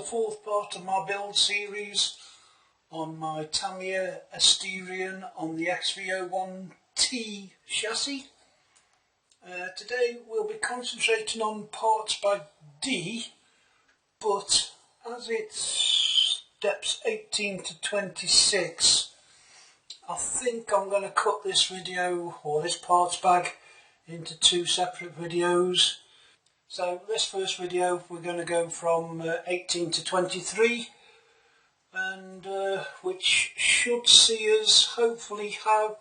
fourth part of my build series on my Tamiya Asterion on the XV01T chassis. Today we'll be concentrating on parts by D, but as it's steps 18 to 26, I think I'm going to cut this video or this parts bag into two separate videos. So this first video we're going to go from 18 to 23, and which should see us hopefully have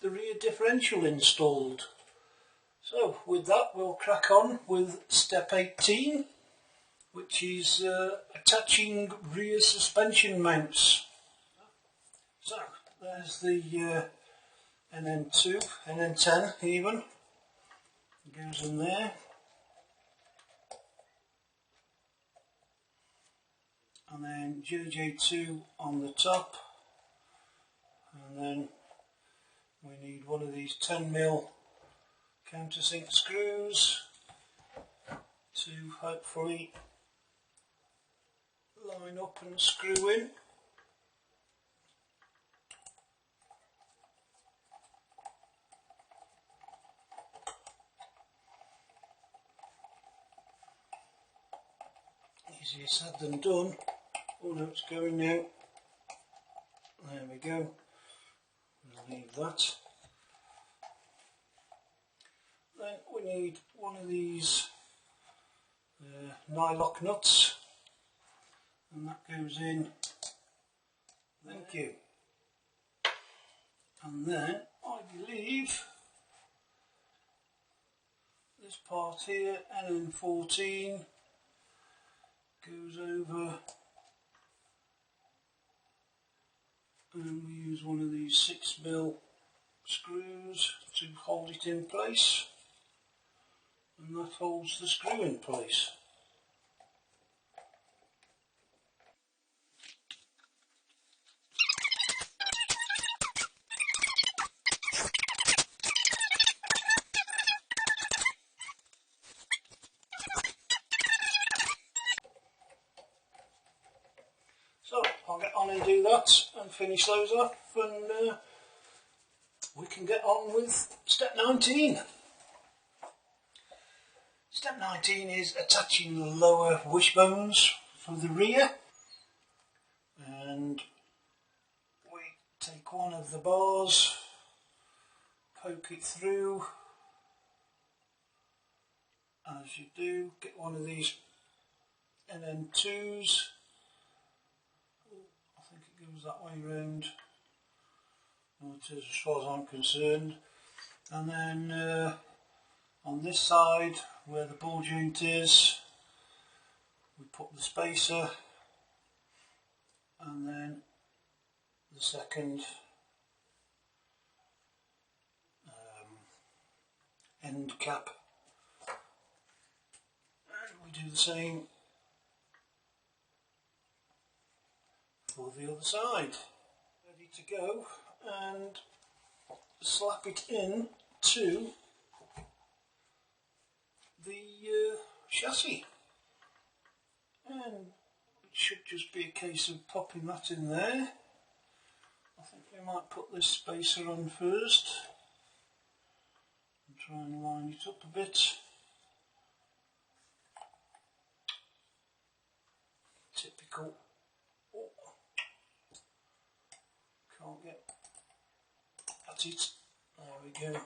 the rear differential installed. So with that we'll crack on with step 18, which is attaching rear suspension mounts. So there's the NN2, NN10 even, goes in there. And then JJ2 on the top, and then we need one of these 10mm countersink screws to hopefully line up and screw in. Easier said than done. Oh no, it's going now. There we go. We'll leave that. Then we need one of these nylock nuts, and that goes in. Thank you. And then I believe this part here, NN14, goes over, and we use one of these 6mm screws to hold it in place, and that holds the screw in place. So I'll get on and do that and finish those off, and we can get on with step 19. Step 19 is attaching the lower wishbones for the rear, and we take one of the bars, poke it through as you do, get one of these NN2s. I think it goes that way round. Well, it is as far as I'm concerned. And then on this side where the ball joint is, we put the spacer, and then the second end cap, and we do the same for the other side. Ready to go, and slap it in to the chassis, and it should just be a case of popping that in there. I think we might put this spacer on first and try and line it up a bit. Typical. Oh, can't get at it. There we go.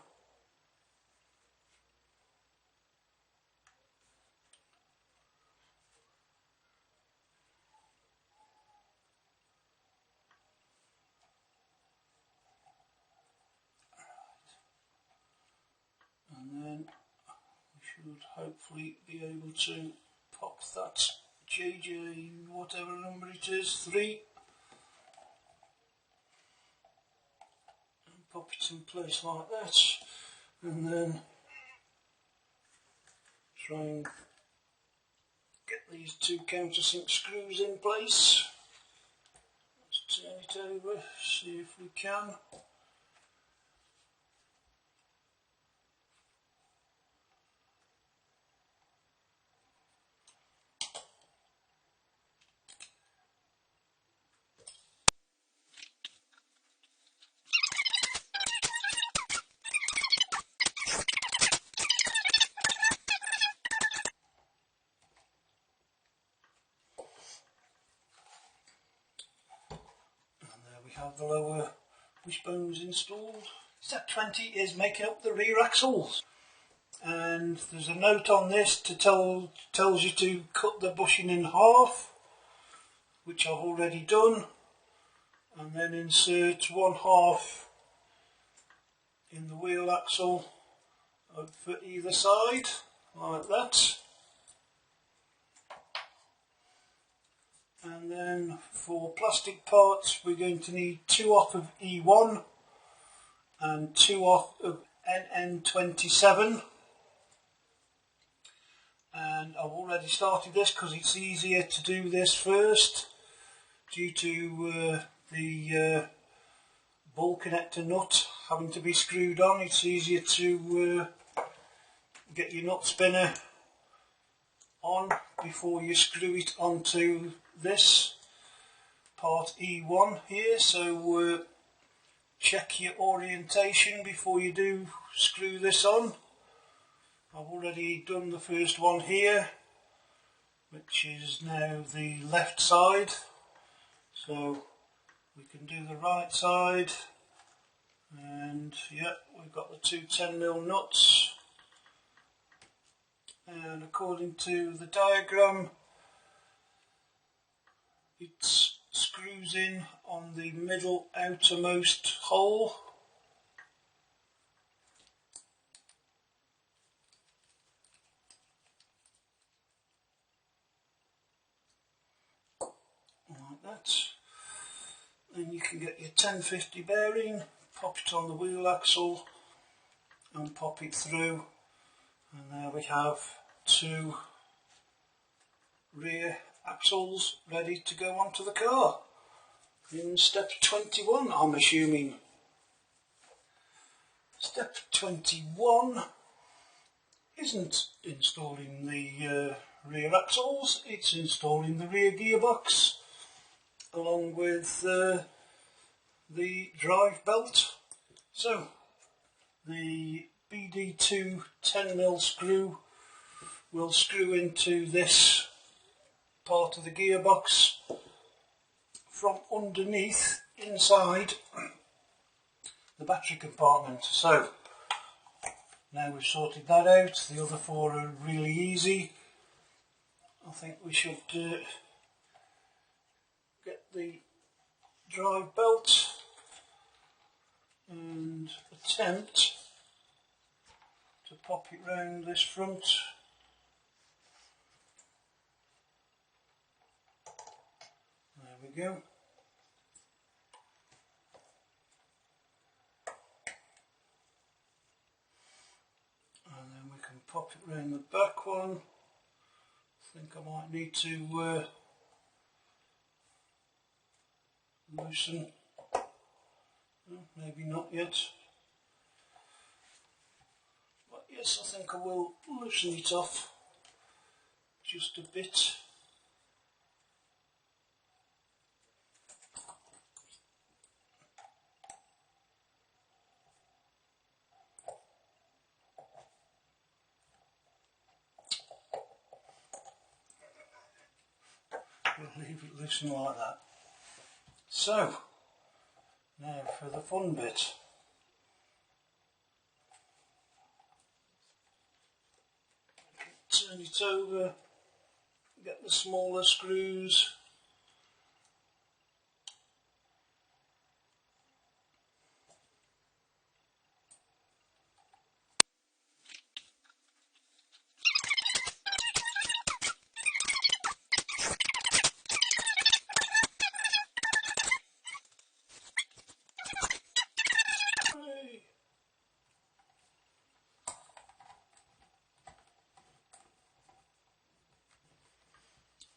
And then we should hopefully be able to pop that JJ, whatever number it is, 3, and pop it in place like that, and then try and get these two countersink screws in place. Let's turn it over, see if we can. have the lower wishbones installed. Step 20 is making up the rear axles, and there's a note on this to tells you to cut the bushing in half, which I've already done, and then insert 1/2 in the wheel axle for either side, like that. And then for plastic parts we're going to need 2 off of E1 and 2 off of NN27, and I've already started this because it's easier to do this first due to the ball connector nut having to be screwed on. It's easier to get your nut spinner on before you screw it onto this part E1 here, so check your orientation before you do screw this on. I've already done the first one here, which is now the left side, so we can do the right side. And yeah, we've got the two 10mm nuts, and according to the diagram it screws in on the middle outermost hole. Like that. Then you can get your 1050 bearing, pop it on the wheel axle and pop it through, and there we have 2 rear axles ready to go onto the car in step 21, I'm assuming. Step 21 isn't installing the rear axles, it's installing the rear gearbox along with the drive belt. So the BD2 10mm screw will screw into this part of the gearbox from underneath inside the battery compartment. So now we've sorted that out, the other 4 are really easy. I think we should get the drive belt and attempt to pop it round this front. There we go. And then we can pop it round the back one. I think I might need to loosen, maybe not yet, but yes, I think I will loosen it off just a bit. We'll leave it loosen like that. So, now for the fun bit. Turn it over, get the smaller screws.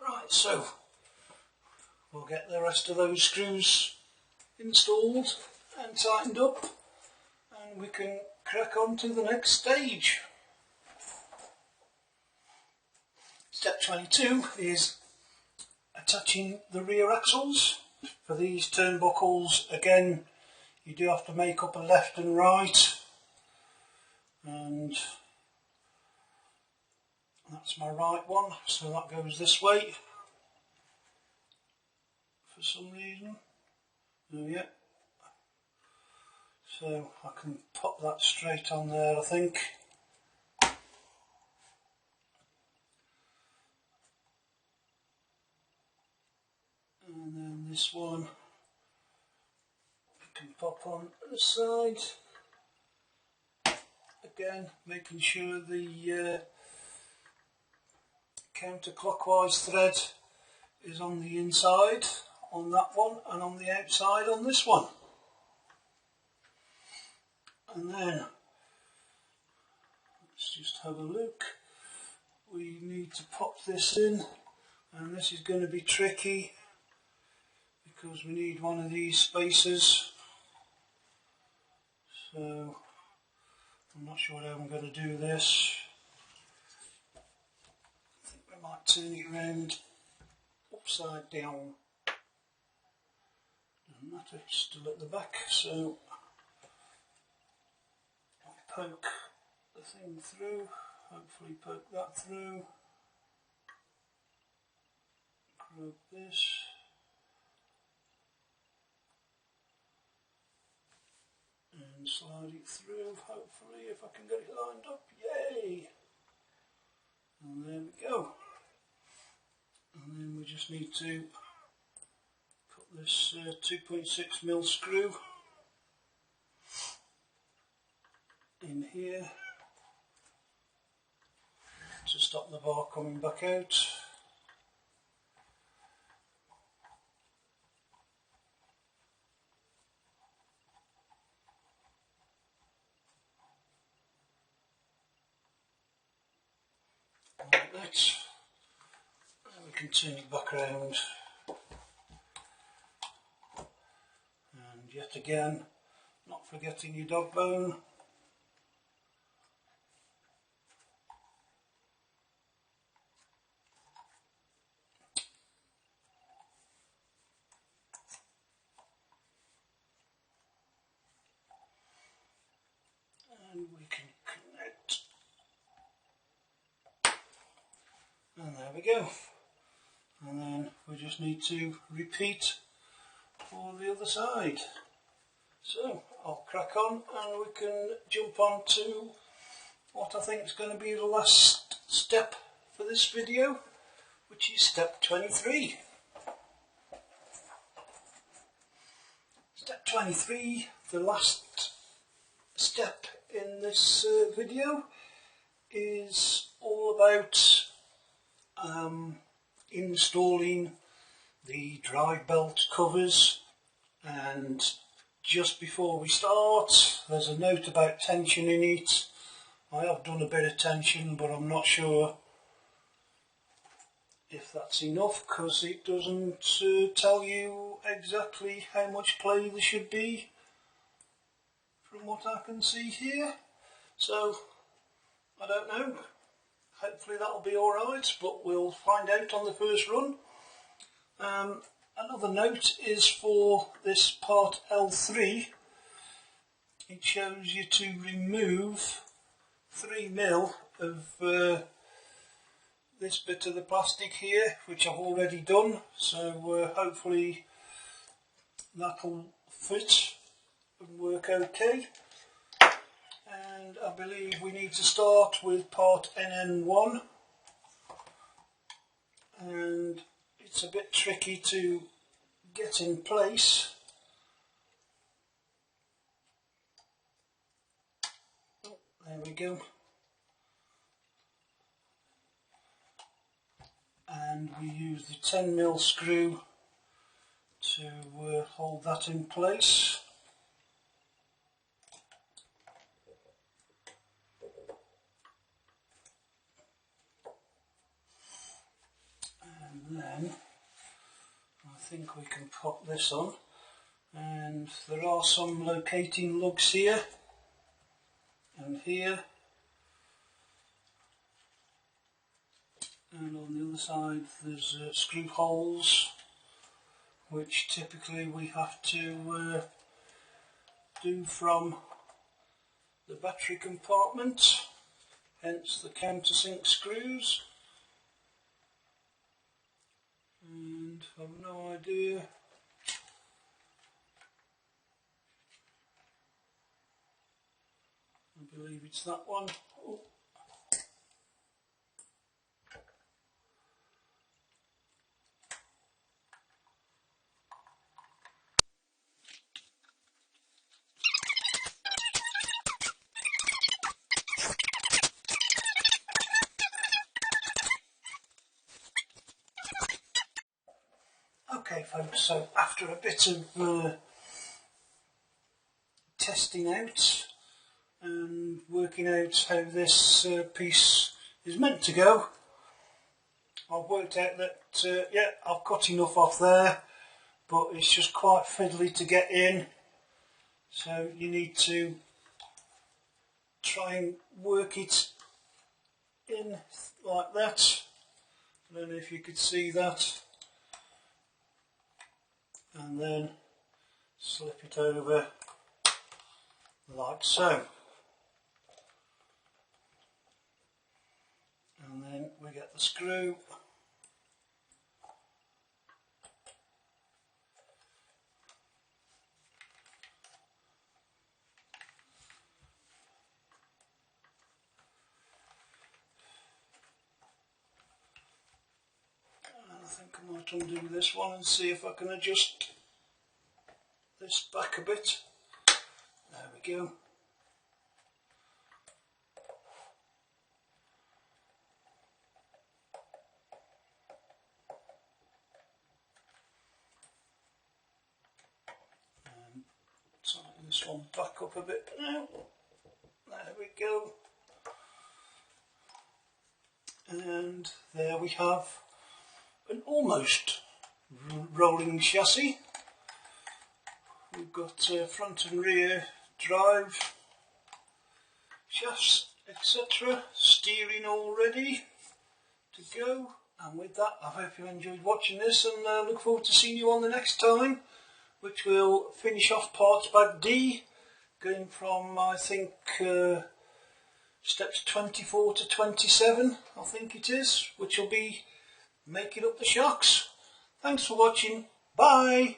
Right, so we'll get the rest of those screws installed and tightened up, and we can crack on to the next stage. Step 22 is attaching the rear axles. For these turnbuckles, again, you do have to make up a left and right, and that's my right one, so that goes this way for some reason, So yeah, so I can pop that straight on there, I think. And then this one I can pop on the side. Again, making sure the counterclockwise thread is on the inside on that one and on the outside on this one. And then let's just have a look. We need to pop this in, and this is going to be tricky because we need one of these spacers. So I'm not sure how I'm going to do this. I think we might turn it around upside down. Doesn't matter, it's still at the back, so I'll poke the thing through, hopefully poke that through, grab this, and slide it through, hopefully, if I can get it lined up. Yay! And there we go. And then we just need to put this 2.6mm screw in here to stop the bar coming back out. Like that. And we can turn it back around. And yet again, not forgetting your dog bone. And we can connect. And there we go. And then we just need to repeat for the other side. So I'll crack on and we can jump on to what I think is going to be the last step for this video, which is step 23. Step 23, the last step in this video, is all about installing the drive belt covers. And just before we start, there's a note about tension in it. I have done a bit of tension, but I'm not sure if that's enough because it doesn't tell you exactly how much play there should be from what I can see here. So I don't know, hopefully that'll be alright, but we'll find out on the first run. Another note is for this part L3, it shows you to remove 3mm of this bit of the plastic here, which I've already done, so hopefully that'll fit and work okay. And I believe we need to start with part NN1, and it's a bit tricky to get in place. Oh, there we go. And we use the 10mm screw to hold that in place. And then I think we can pop this on, and there are some locating lugs here and here, and on the other side there's screw holes which typically we have to do from the battery compartment, hence the countersink screws. And I've no idea believe it's that one. Oh. Okay folks, so after a bit of testing out and working out how this piece is meant to go, I've worked out that yeah, I've got enough off there, but it's just quite fiddly to get in, so you need to try and work it in like that. I don't know if you could see that, and then slip it over like so, and then we get the screw, and I think I might undo this one and see if I can adjust this back a bit. There we go. And tighten this one back up a bit now. There we go. And there we have an almost rolling chassis. We've got front and rear drive shafts, etc. Steering all ready to go. And with that, I hope you enjoyed watching this, and look forward to seeing you on the next time, which will finish off parts bag D, going from I think steps 24 to 27, I think it is, which will be making up the shocks. Thanks for watching. Bye.